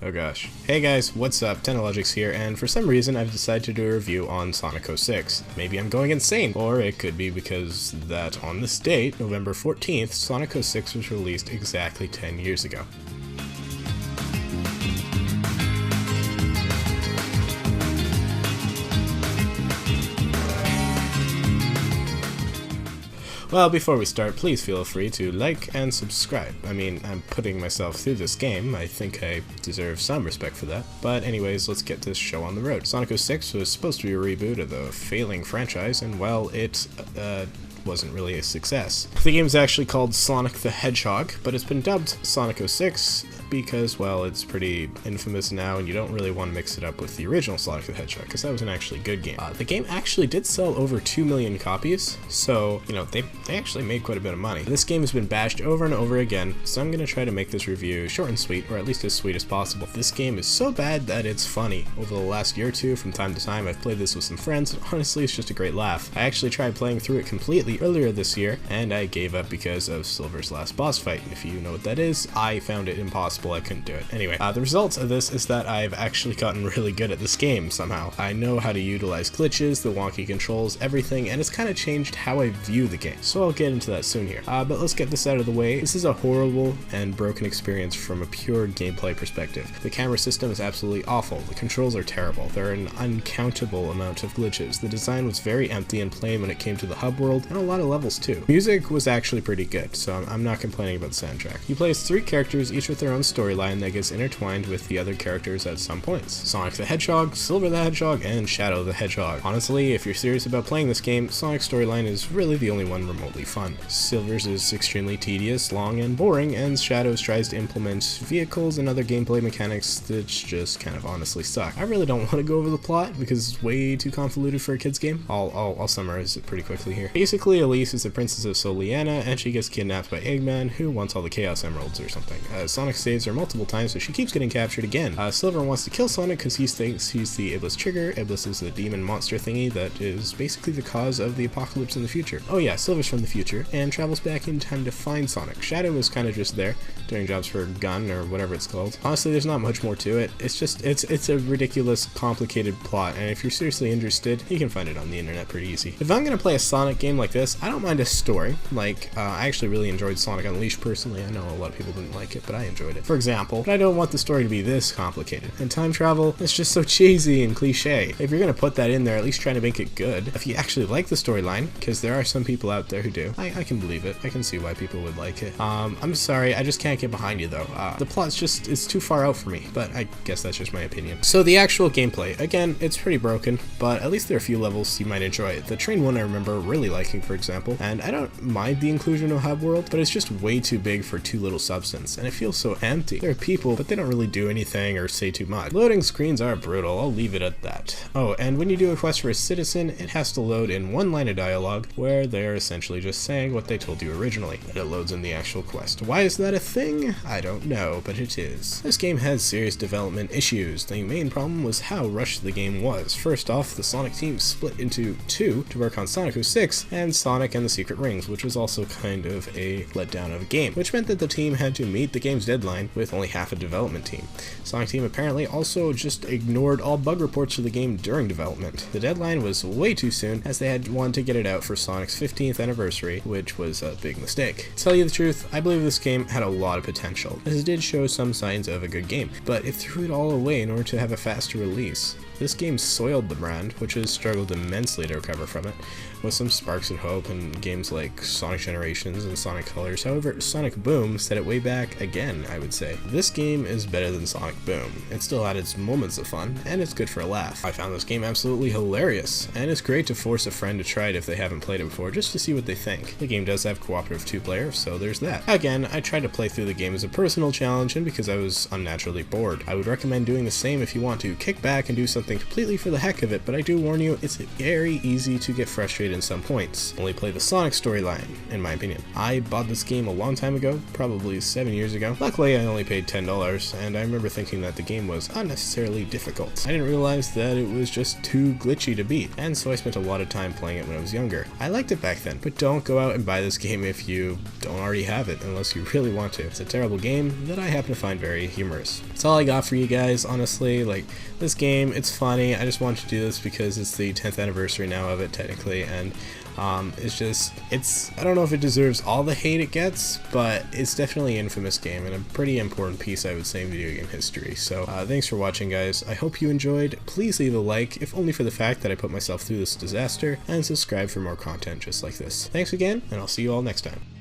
Oh gosh. Hey guys, what's up? Technologics here, and for some reason I've decided to do a review on Sonic 06. Maybe I'm going insane, or it could be because that on this date, November 14th, Sonic 06 was released exactly 10 years ago. Well, before we start, please feel free to like and subscribe. I mean, I'm putting myself through this game. I think I deserve some respect for that. But anyways, let's get this show on the road. Sonic 06 was supposed to be a reboot of the failing franchise, and well, it wasn't really a success. The game is actually called Sonic the Hedgehog, but it's been dubbed Sonic 06 because, well, it's pretty infamous now and you don't really want to mix it up with the original Sonic the Hedgehog because that was an actually good game. The game actually did sell over 2 million copies, so, you know, they actually made quite a bit of money. This game has been bashed over and over again, so I'm going to try to make this review short and sweet, or at least as sweet as possible. This game is so bad that it's funny. Over the last year or two, from time to time, I've played this with some friends, and honestly, it's just a great laugh. I actually tried playing through it completely earlier this year, and I gave up because of Silver's last boss fight. If you know what that is, I found it impossible. I couldn't do it. Anyway, the result of this is that I've actually gotten really good at this game somehow. I know how to utilize glitches, the wonky controls, everything, and it's kind of changed how I view the game. So I'll get into that soon here. But let's get this out of the way. This is a horrible and broken experience from a pure gameplay perspective. The camera system is absolutely awful. The controls are terrible. There are an uncountable amount of glitches. The design was very empty and plain when it came to the hub world, and a lot of levels too. Music was actually pretty good, so I'm not complaining about the soundtrack. You play as 3 characters, each with their own storyline that gets intertwined with the other characters at some points. Sonic the Hedgehog, Silver the Hedgehog, and Shadow the Hedgehog. Honestly, if you're serious about playing this game, Sonic's storyline is really the only one remotely fun. Silver's is extremely tedious, long, and boring, and Shadow's tries to implement vehicles and other gameplay mechanics that just kind of honestly suck. I really don't want to go over the plot because it's way too convoluted for a kid's game. I'll summarize it pretty quickly here. Basically, Elise is the princess of Soliana, and she gets kidnapped by Eggman, who wants all the Chaos Emeralds or something. Sonic saves her multiple times, so she keeps getting captured again. Silver wants to kill Sonic because he thinks he's the Iblis Trigger. Iblis is the demon monster thingy that is basically the cause of the apocalypse in the future. Oh yeah, Silver's from the future, and travels back in time to find Sonic. Shadow is kind of just there, doing jobs for Gun, or whatever it's called. Honestly, there's not much more to it. It's just, it's a ridiculous, complicated plot, and if you're seriously interested, you can find it on the internet pretty easy. If I'm gonna play a Sonic game like this, I don't mind a story. Like, I actually really enjoyed Sonic Unleashed personally. I know a lot of people didn't like it, but I enjoyed it. For example, but I don't want the story to be this complicated. And time travel, it's just so cheesy and cliche. If you're gonna put that in there, at least try to make it good. If you actually like the storyline, because there are some people out there who do, I can believe it. I can see why people would like it. I'm sorry, I just can't get behind you though. The plot's just, it's too far out for me, but I guess that's just my opinion. So the actual gameplay, again, it's pretty broken, but at least there are a few levels you might enjoy. The train one I remember really liking, for example, and I don't mind the inclusion of Hub World, but it's just way too big for too little substance, and it feels so empty. There are people, but they don't really do anything or say too much. Loading screens are brutal, I'll leave it at that. Oh, and when you do a quest for a citizen, it has to load in one line of dialogue, where they're essentially just saying what they told you originally, and it loads in the actual quest. Why is that a thing? I don't know, but it is. This game has serious development issues. The main problem was how rushed the game was. First off, the Sonic team split into 2 to work on Sonic 06 and Sonic and the Secret Rings, which was also kind of a letdown of a game, which meant that the team had to meet the game's deadline with only half a development team. Sonic team apparently also just ignored all bug reports for the game during development. The deadline was way too soon, as they had wanted to get it out for Sonic's 15th anniversary, which was a big mistake. To tell you the truth, I believe this game had a lot of potential, as it did show some signs of a good game, but it threw it all away in order to have a faster release. This game soiled the brand, which has struggled immensely to recover from it, with some sparks of hope in games like Sonic Generations and Sonic Colors. However, Sonic Boom set it way back again, I would say. This game is better than Sonic Boom. It still had its moments of fun, and it's good for a laugh. I found this game absolutely hilarious, and it's great to force a friend to try it if they haven't played it before, just to see what they think. The game does have cooperative 2-player, so there's that. Again, I tried to play through the game as a personal challenge, and because I was unnaturally bored. I would recommend doing the same if you want to. Kick back and do something completely for the heck of it, but I do warn you, it's very easy to get frustrated in some points. Only play the Sonic storyline, in my opinion. I bought this game a long time ago, probably 7 years ago. Luckily, I I only paid $10, and I remember thinking that the game was unnecessarily difficult. I didn't realize that it was just too glitchy to beat, and so I spent a lot of time playing it when I was younger. I liked it back then, but don't go out and buy this game if you don't already have it, unless you really want to. It's a terrible game that I happen to find very humorous. That's all I got for you guys, honestly. Like, this game, it's funny. I just wanted to do this because it's the 10th anniversary now of it, technically, and I don't know if it deserves all the hate it gets, but it's definitely an infamous game and a pretty important piece, I would say, in video game history. So thanks for watching, guys. I hope you enjoyed. Please leave a like, if only for the fact that I put myself through this disaster, and subscribe for more content just like this. Thanks again, and I'll see you all next time.